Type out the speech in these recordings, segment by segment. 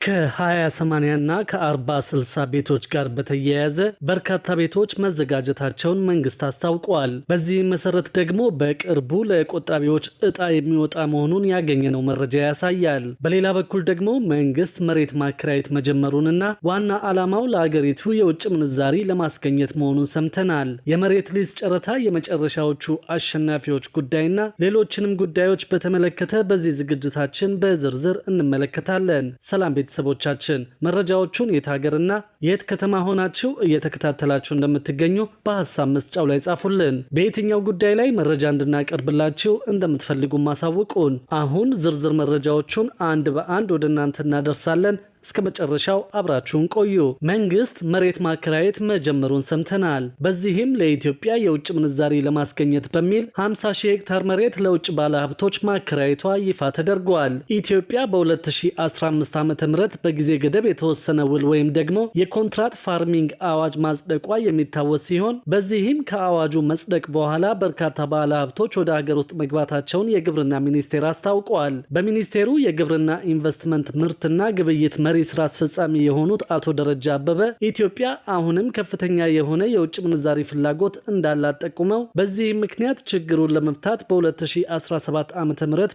ከ20/80 እና ከ40/60 ቤቶች ጋር በተያያዘ በርካታ ቤቶች መዘጋጀታቸውን መንግስት አስታውቋል። በዚህም መሰረት ደግሞ በቅርቡ ለቆጣቢዎች እጣ የሚወጣ መሆኑን ያገኘነው መረጃ ያሳያል። በሌላ በኩል ደግሞ መንግስት መሬት ማከራየት መጀመሩንና ዋና ዓላማው ለአገሪቱ የውጭ ምንዛሪ ለማስገኘት መሆኑን ሰምተናል። የመሬት ሊዝ ጨረታ የመጨረሻዎቹ አሸናፊዎች ጉዳይና ሌሎችንም ጉዳዮች በተመለከተ በዚህ ዝግጅታችን በዝርዝር እንመለከታለን። ሰላም ቤተሰቦቻችን፣ መረጃዎቹን የት ሀገርና የት ከተማ ሆናችሁ እየተከታተላችሁ እንደምትገኙ በሐሳብ መስጫው ላይ ጻፉልን። በየትኛው ጉዳይ ላይ መረጃ እንድናቀርብላችሁ እንደምትፈልጉ ማሳውቁን። አሁን ዝርዝር መረጃዎቹን አንድ በአንድ ወደ እናንተ እናደርሳለን። እስከ መጨረሻው አብራችሁን ቆዩ። መንግስት መሬት ማከራየት መጀመሩን ሰምተናል። በዚህም ለኢትዮጵያ የውጭ ምንዛሪ ለማስገኘት በሚል 50,000 ሄክታር መሬት ለውጭ ባለሀብቶች ማከራየቷ ይፋ ተደርጓል። ኢትዮጵያ በ2015 ዓ.ም በጊዜ ገደብ የተወሰነ ውል ወይም ደግሞ የኮንትራት ፋርሚንግ አዋጅ ማጽደቋ የሚታወስ ሲሆን በዚህም ከአዋጁ መጽደቅ በኋላ በርካታ ባለሀብቶች ወደ ሀገር ውስጥ መግባታቸውን የግብርና ሚኒስቴር አስታውቋል። በሚኒስቴሩ የግብርና ኢንቨስትመንት ምርትና ግብይት መሪ ስራ አስፈጻሚ የሆኑት አቶ ደረጃ አበበ ኢትዮጵያ አሁንም ከፍተኛ የሆነ የውጭ ምንዛሪ ፍላጎት እንዳላት ጠቁመው በዚህም ምክንያት ችግሩን ለመፍታት በ2017 ዓ.ም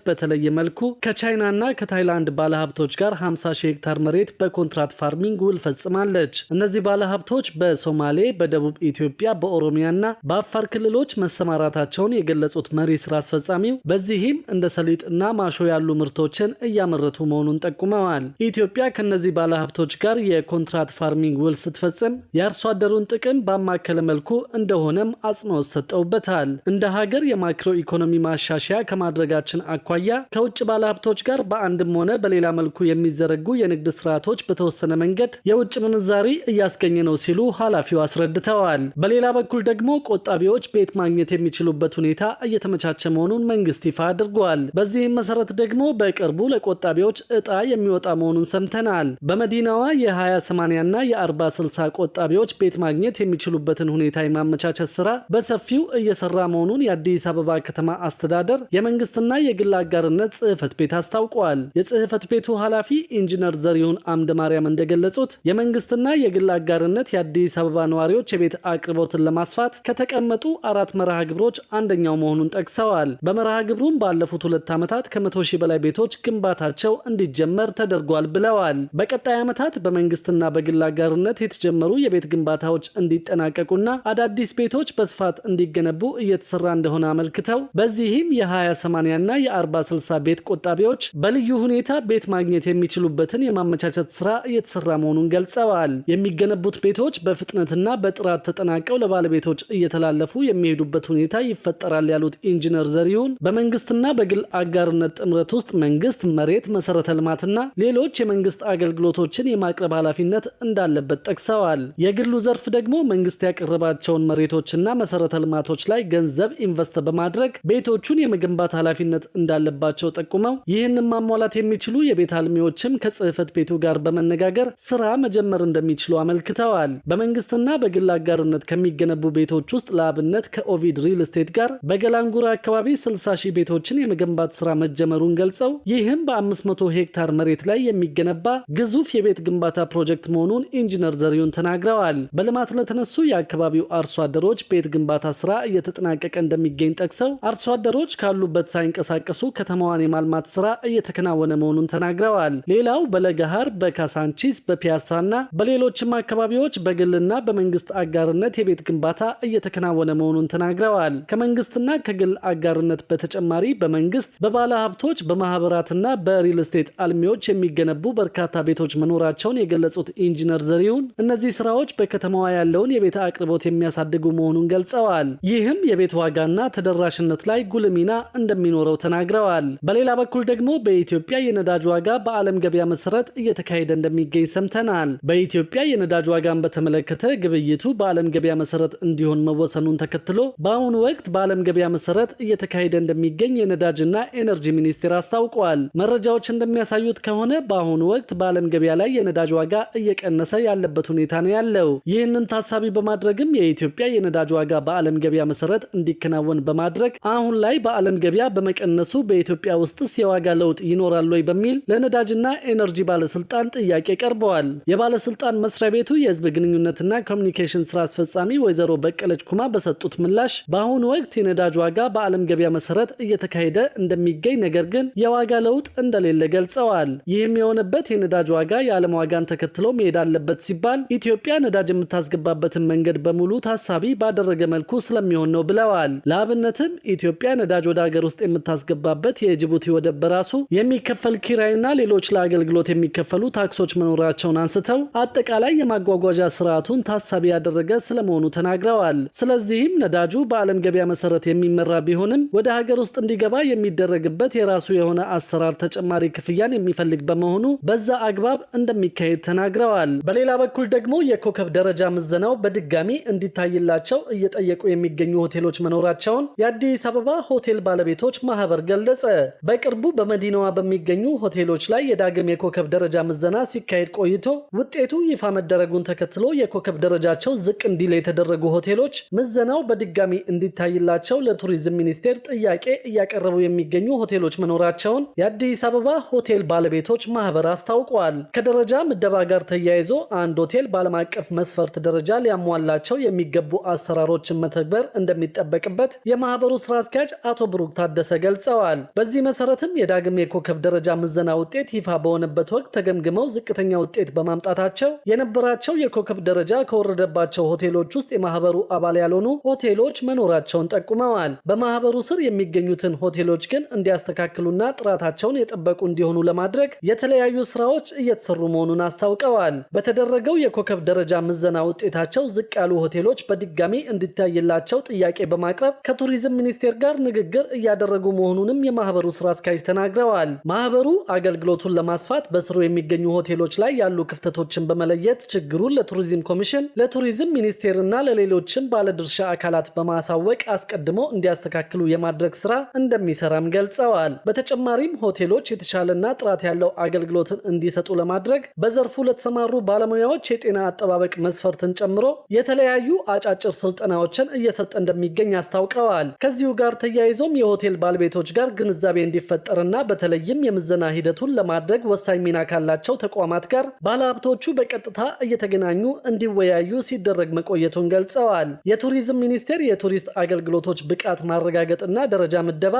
በተለየ መልኩ ከቻይናና ከታይላንድ ባለሀብቶች ጋር 50,000 ሄክታር መሬት በኮንትራት ፋርሚንግ ውል ፈጽማለች። እነዚህ ባለሀብቶች በሶማሌ፣ በደቡብ ኢትዮጵያ፣ በኦሮሚያና በአፋር ክልሎች መሰማራታቸውን የገለጹት መሪ ስራ አስፈጻሚው በዚህም እንደ ሰሊጥና ማሾ ያሉ ምርቶችን እያመረቱ መሆኑን ጠቁመዋል። ኢትዮጵያ ከነዚህ ባለሀብቶች ጋር የኮንትራት ፋርሚንግ ውል ስትፈጽም የአርሶ አደሩን ጥቅም ባማከለ መልኩ እንደሆነም አጽንኦት ሰጠውበታል። እንደ ሀገር የማክሮ ኢኮኖሚ ማሻሻያ ከማድረጋችን አኳያ ከውጭ ባለሀብቶች ጋር በአንድም ሆነ በሌላ መልኩ የሚዘረጉ የንግድ ስርዓቶች በተወሰነ መንገድ የውጭ ምንዛሪ እያስገኘ ነው ሲሉ ኃላፊው አስረድተዋል። በሌላ በኩል ደግሞ ቆጣቢዎች ቤት ማግኘት የሚችሉበት ሁኔታ እየተመቻቸ መሆኑን መንግስት ይፋ አድርጓል። በዚህም መሰረት ደግሞ በቅርቡ ለቆጣቢዎች እጣ የሚወጣ መሆኑን ሰምተናል። በመዲናዋ የ20/80 እና የ40/60 ቆጣቢዎች ቤት ማግኘት የሚችሉበትን ሁኔታ የማመቻቸት ስራ በሰፊው እየሰራ መሆኑን የአዲስ አበባ ከተማ አስተዳደር የመንግስትና የግል አጋርነት ጽህፈት ቤት አስታውቋል። የጽህፈት ቤቱ ኃላፊ ኢንጂነር ዘሪሁን አምደ ማርያም እንደገለጹት የመንግስትና የግል አጋርነት የአዲስ አበባ ነዋሪዎች የቤት አቅርቦትን ለማስፋት ከተቀመጡ 4 መርሃ ግብሮች አንደኛው መሆኑን ጠቅሰዋል። በመርሃ ግብሩም ባለፉት 2 ዓመታት ከ100,000 በላይ ቤቶች ግንባታቸው እንዲጀመር ተደርጓል ብለዋል። በቀጣይ ዓመታት በመንግስትና በግል አጋርነት የተጀመሩ የቤት ግንባታዎች እንዲጠናቀቁና አዳዲስ ቤቶች በስፋት እንዲገነቡ እየተሰራ እንደሆነ አመልክተው በዚህም የ20/80 እና የ40/60 ቤት ቆጣቢዎች በልዩ ሁኔታ ቤት ማግኘት የሚችሉበትን የማመቻቸት ስራ እየተሰራ መሆኑን ገልጸዋል። የሚገነቡት ቤቶች በፍጥነትና በጥራት ተጠናቀው ለባለቤቶች እየተላለፉ የሚሄዱበት ሁኔታ ይፈጠራል ያሉት ኢንጂነር ዘሪሁን በመንግስትና በግል አጋርነት ጥምረት ውስጥ መንግስት መሬት፣ መሰረተ ልማትና ሌሎች የመንግስት አገልግሎቶችን የማቅረብ ኃላፊነት እንዳለበት ጠቅሰዋል። የግሉ ዘርፍ ደግሞ መንግስት ያቀረባቸውን መሬቶችና መሰረተ ልማቶች ላይ ገንዘብ ኢንቨስት በማድረግ ቤቶቹን የመገንባት ኃላፊነት እንዳለባቸው ጠቁመው ይህንን ማሟላት የሚችሉ የቤት አልሚዎችም ከጽህፈት ቤቱ ጋር በመነጋገር ስራ መጀመር እንደሚችሉ አመልክተዋል። በመንግስትና በግል አጋርነት ከሚገነቡ ቤቶች ውስጥ ለአብነት ከኦቪድ ሪል ስቴት ጋር በገላንጉራ አካባቢ 60,000 ቤቶችን የመገንባት ስራ መጀመሩን ገልጸው ይህም በ500 ሄክታር መሬት ላይ የሚገነባ ግዙፍ የቤት ግንባታ ፕሮጀክት መሆኑን ኢንጂነር ዘሪሁን ተናግረዋል። በልማት ለተነሱ የአካባቢው አርሶ አደሮች ቤት ግንባታ ስራ እየተጠናቀቀ እንደሚገኝ ጠቅሰው አርሶ አደሮች ካሉበት ሳይንቀሳቀሱ ከተማዋን የማልማት ስራ እየተከናወነ መሆኑን ተናግረዋል። ሌላው በለገሃር፣ በካሳንቺስ፣ በፒያሳና በሌሎችም አካባቢዎች በግልና በመንግስት አጋርነት የቤት ግንባታ እየተከናወነ መሆኑን ተናግረዋል። ከመንግስትና ከግል አጋርነት በተጨማሪ በመንግስት በባለ ሀብቶች በማህበራትና በሪል ስቴት አልሚዎች የሚገነቡ በርካታ ቤቶች መኖራቸውን የገለጹት ኢንጂነር ዘሪሁን እነዚህ ስራዎች በከተማዋ ያለውን የቤት አቅርቦት የሚያሳድጉ መሆኑን ገልጸዋል። ይህም የቤት ዋጋና ተደራሽነት ላይ ጉልህ ሚና እንደሚኖረው ተናግረዋል። በሌላ በኩል ደግሞ በኢትዮጵያ የነዳጅ ዋጋ በዓለም ገበያ መሰረት እየተካሄደ እንደሚገኝ ሰምተናል። በኢትዮጵያ የነዳጅ ዋጋን በተመለከተ ግብይቱ በዓለም ገበያ መሰረት እንዲሆን መወሰኑን ተከትሎ በአሁኑ ወቅት በዓለም ገበያ መሰረት እየተካሄደ እንደሚገኝ የነዳጅና ኤነርጂ ሚኒስቴር አስታውቋል። መረጃዎች እንደሚያሳዩት ከሆነ በአሁኑ ወቅት በዓለም ገበያ ላይ የነዳጅ ዋጋ እየቀነሰ ያለበት ሁኔታ ነው ያለው። ይህንን ታሳቢ በማድረግም የኢትዮጵያ የነዳጅ ዋጋ በዓለም ገበያ መሰረት እንዲከናወን በማድረግ አሁን ላይ በዓለም ገበያ በመቀነሱ በኢትዮጵያ ውስጥስ የዋጋ ለውጥ ይኖራል ወይ በሚል ለነዳጅና ኤነርጂ ባለስልጣን ጥያቄ ቀርበዋል። የባለስልጣን መስሪያ ቤቱ የህዝብ ግንኙነትና ኮሚኒኬሽን ስራ አስፈጻሚ ወይዘሮ በቀለች ኩማ በሰጡት ምላሽ በአሁኑ ወቅት የነዳጅ ዋጋ በዓለም ገበያ መሰረት እየተካሄደ እንደሚገኝ ነገር ግን የዋጋ ለውጥ እንደሌለ ገልጸዋል። ይህም የሆነበት የነዳጅ ዋጋ የዓለም ዋጋን ተከትሎ መሄድ አለበት ሲባል ኢትዮጵያ ነዳጅ የምታስገባበትን መንገድ በሙሉ ታሳቢ ባደረገ መልኩ ስለሚሆን ነው ብለዋል። ለአብነትም ኢትዮጵያ ነዳጅ ወደ ሀገር ውስጥ የምታስገባበት የጅቡቲ ወደብ በራሱ የሚከፈል ኪራይና ሌሎች ለአገልግሎት የሚከፈሉ ታክሶች መኖራቸውን አንስተው አጠቃላይ የማጓጓዣ ስርዓቱን ታሳቢ ያደረገ ስለመሆኑ ተናግረዋል። ስለዚህም ነዳጁ በዓለም ገበያ መሰረት የሚመራ ቢሆንም ወደ ሀገር ውስጥ እንዲገባ የሚደረግበት የራሱ የሆነ አሰራር ተጨማሪ ክፍያን የሚፈልግ በመሆኑ በዛ አግባብ እንደሚካሄድ ተናግረዋል። በሌላ በኩል ደግሞ የኮከብ ደረጃ ምዘናው በድጋሚ እንዲታይላቸው እየጠየቁ የሚገኙ ሆቴሎች መኖራቸውን የአዲስ አበባ ሆቴል ባለቤቶች ማህበር ገለጸ። በቅርቡ በመዲናዋ በሚገኙ ሆቴሎች ላይ የዳግም የኮከብ ደረጃ ምዘና ሲካሄድ ቆይቶ ውጤቱ ይፋ መደረጉን ተከትሎ የኮከብ ደረጃቸው ዝቅ እንዲል የተደረጉ ሆቴሎች ምዘናው በድጋሚ እንዲታይላቸው ለቱሪዝም ሚኒስቴር ጥያቄ እያቀረቡ የሚገኙ ሆቴሎች መኖራቸውን የአዲስ አበባ ሆቴል ባለቤቶች ማህበር አስታውቋል። ከደረጃ ምደባ ጋር ተያይዞ አንድ ሆቴል በዓለም አቀፍ መስፈርት ደረጃ ሊያሟላቸው የሚገቡ አሰራሮችን መተግበር እንደሚጠበቅበት የማህበሩ ስራ አስኪያጅ አቶ ብሩክ ታደሰ ገልጸዋል። በዚህ መሰረትም የዳግም የኮከብ ደረጃ ምዘና ውጤት ይፋ በሆነበት ወቅት ተገምግመው ዝቅተኛ ውጤት በማምጣታቸው የነበራቸው የኮከብ ደረጃ ከወረደባቸው ሆቴሎች ውስጥ የማህበሩ አባል ያልሆኑ ሆቴሎች መኖራቸውን ጠቁመዋል። በማህበሩ ስር የሚገኙትን ሆቴሎች ግን እንዲያስተካክሉና ጥራታቸውን የጠበቁ እንዲሆኑ ለማድረግ የተለያዩ ስራዎች እየተሰሩ መሆኑን አስታውቀዋል። በተደረገው የኮከብ ደረጃ ምዘና ውጤታቸው ዝቅ ያሉ ሆቴሎች በድጋሚ እንዲታይላቸው ጥያቄ በማቅረብ ከቱሪዝም ሚኒስቴር ጋር ንግግር እያደረጉ መሆኑንም የማህበሩ ስራ አስኪያጅ ተናግረዋል። ማህበሩ አገልግሎቱን ለማስፋት በስሩ የሚገኙ ሆቴሎች ላይ ያሉ ክፍተቶችን በመለየት ችግሩን ለቱሪዝም ኮሚሽን፣ ለቱሪዝም ሚኒስቴርና ለሌሎችም ባለድርሻ አካላት በማሳወቅ አስቀድሞ እንዲያስተካክሉ የማድረግ ስራ እንደሚሰራም ገልጸዋል። በተጨማሪም ሆቴሎች የተሻለና ጥራት ያለው አገልግሎትን እንዲሰጡ ለማድረግ በዘርፉ ለተሰማሩ ባለሙያዎች የጤና አጠባበቅ መስፈርትን ጨምሮ የተለያዩ አጫጭር ስልጠናዎችን እየሰጠ እንደሚገኝ አስታውቀዋል። ከዚሁ ጋር ተያይዞም የሆቴል ባለቤቶች ጋር ግንዛቤ እንዲፈጠርና በተለይም የምዘና ሂደቱን ለማድረግ ወሳኝ ሚና ካላቸው ተቋማት ጋር ባለሀብቶቹ በቀጥታ እየተገናኙ እንዲወያዩ ሲደረግ መቆየቱን ገልጸዋል። የቱሪዝም ሚኒስቴር የቱሪስት አገልግሎቶች ብቃት ማረጋገጥና ደረጃ ምደባ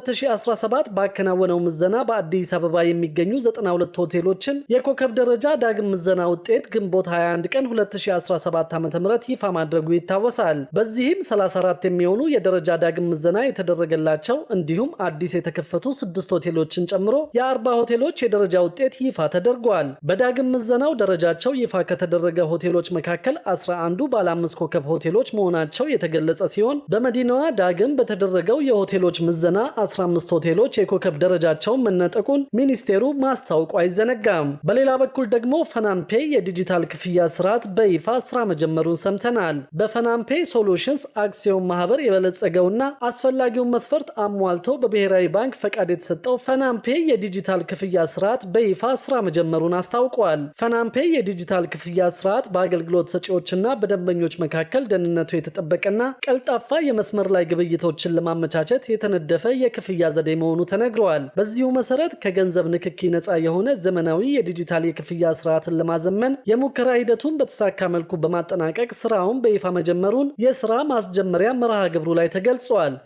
በ2017 ባከናወነው ምዘና በአዲስ አበባ የሚገኙ 92 ሆቴሎችን የኮከብ ደረጃ ዳግም ምዘና ውጤት ግንቦት 21 ቀን 2017 ዓ.ም ይፋ ማድረጉ ይታወሳል። በዚህም 34 የሚሆኑ የደረጃ ዳግም ምዘና የተደረገላቸው እንዲሁም አዲስ የተከፈቱ 6 ሆቴሎችን ጨምሮ የ40 ሆቴሎች የደረጃ ውጤት ይፋ ተደርጓል። በዳግም ምዘናው ደረጃቸው ይፋ ከተደረገ ሆቴሎች መካከል 11ዱ ባለ 5 ኮከብ ሆቴሎች መሆናቸው የተገለጸ ሲሆን በመዲናዋ ዳግም በተደረገው የሆቴሎች ምዘና 15 ሆቴሎች የኮከብ ደረጃቸውን መነጠቁን ሚኒስቴሩ ማስታወቁ አይዘነጋም። በሌላ በኩል ደግሞ ፈናንፔ የዲጂታል ክፍያ ስርዓት በይፋ ስራ መጀመሩን ሰምተናል። በፈናንፔ ሶሉሽንስ አክሲዮን ማህበር የበለጸገውና አስፈላጊውን መስፈርት አሟልቶ በብሔራዊ ባንክ ፈቃድ የተሰጠው ፈናንፔ የዲጂታል ክፍያ ስርዓት በይፋ ስራ መጀመሩን አስታውቋል። ፈናንፔ የዲጂታል ክፍያ ስርዓት በአገልግሎት ሰጪዎችና በደንበኞች መካከል ደህንነቱ የተጠበቀና ቀልጣፋ የመስመር ላይ ግብይቶችን ለማመቻቸት የተነደፈ የክፍያ ዘዴ መሆኑ ተነግሯል። በዚሁ መሰረት ከገንዘብ ንክኪ ነፃ የሆነ ዘመናዊ የዲጂታል የክፍያ ስርዓትን ለማዘመን የሙከራ ሂደቱን በተሳካ መልኩ በማጠናቀቅ ስራውን በይፋ መጀመሩን የስራ ማስጀመሪያ መርሃ ግብሩ ላይ ተገልጿል።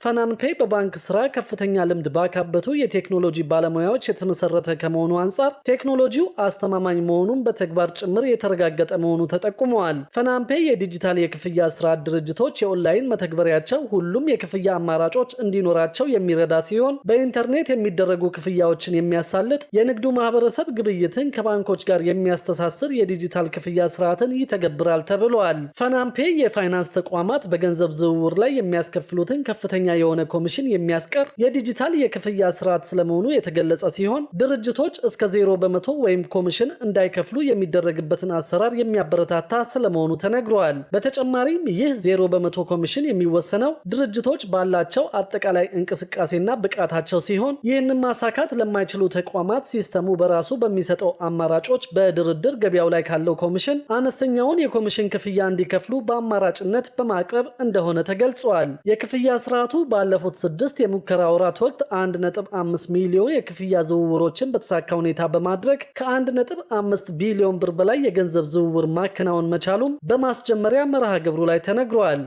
ፈናንፔ በባንክ ስራ ከፍተኛ ልምድ ባካበቱ የቴክኖሎጂ ባለሙያዎች የተመሰረተ ከመሆኑ አንጻር ቴክኖሎጂው አስተማማኝ መሆኑን በተግባር ጭምር የተረጋገጠ መሆኑ ተጠቁመዋል። ፈናንፔ የዲጂታል የክፍያ ስርዓት ድርጅቶች የኦንላይን መተግበሪያቸው ሁሉም የክፍያ አማራጮች እንዲኖራቸው የሚረዳ ሲሆን በኢንተርኔት የሚደረጉ ክፍያዎችን የሚያሳልጥ የንግዱ ማህበረሰብ ግብይትን ከባንኮች ጋር የሚያስተሳስር የዲጂታል ክፍያ ስርዓትን ይተገብራል ተብሏል። ፈናንፔ የፋይናንስ ተቋማት በገንዘብ ዝውውር ላይ የሚያስከፍሉትን ከፍተኛ የሆነ ኮሚሽን የሚያስቀር የዲጂታል የክፍያ ስርዓት ስለመሆኑ የተገለጸ ሲሆን ድርጅቶች እስከ 0% ወይም ኮሚሽን እንዳይከፍሉ የሚደረግበትን አሰራር የሚያበረታታ ስለመሆኑ ተነግሯል። በተጨማሪም ይህ 0% ኮሚሽን የሚወሰነው ድርጅቶች ባላቸው አጠቃላይ እንቅስቃሴና ብቃታቸው ሲሆን ይህንን ማሳካት ለማይችሉ ተቋማት ሲስተሙ በራሱ በሚሰጠው አማራጮች በድርድር ገበያው ላይ ካለው ኮሚሽን አነስተኛውን የኮሚሽን ክፍያ እንዲከፍሉ በአማራጭነት በማቅረብ እንደሆነ ተገልጿል። የክፍያ ስርዓቱ ባለፉት 6 የሙከራ ወራት ወቅት 1.5 ሚሊዮን የክፍያ ዝውውሮችን በተሳካ ሁኔታ በማድረግ ከ1.5 ቢሊዮን ብር በላይ የገንዘብ ዝውውር ማከናወን መቻሉም በማስጀመሪያ መርሃ ግብሩ ላይ ተነግሯል።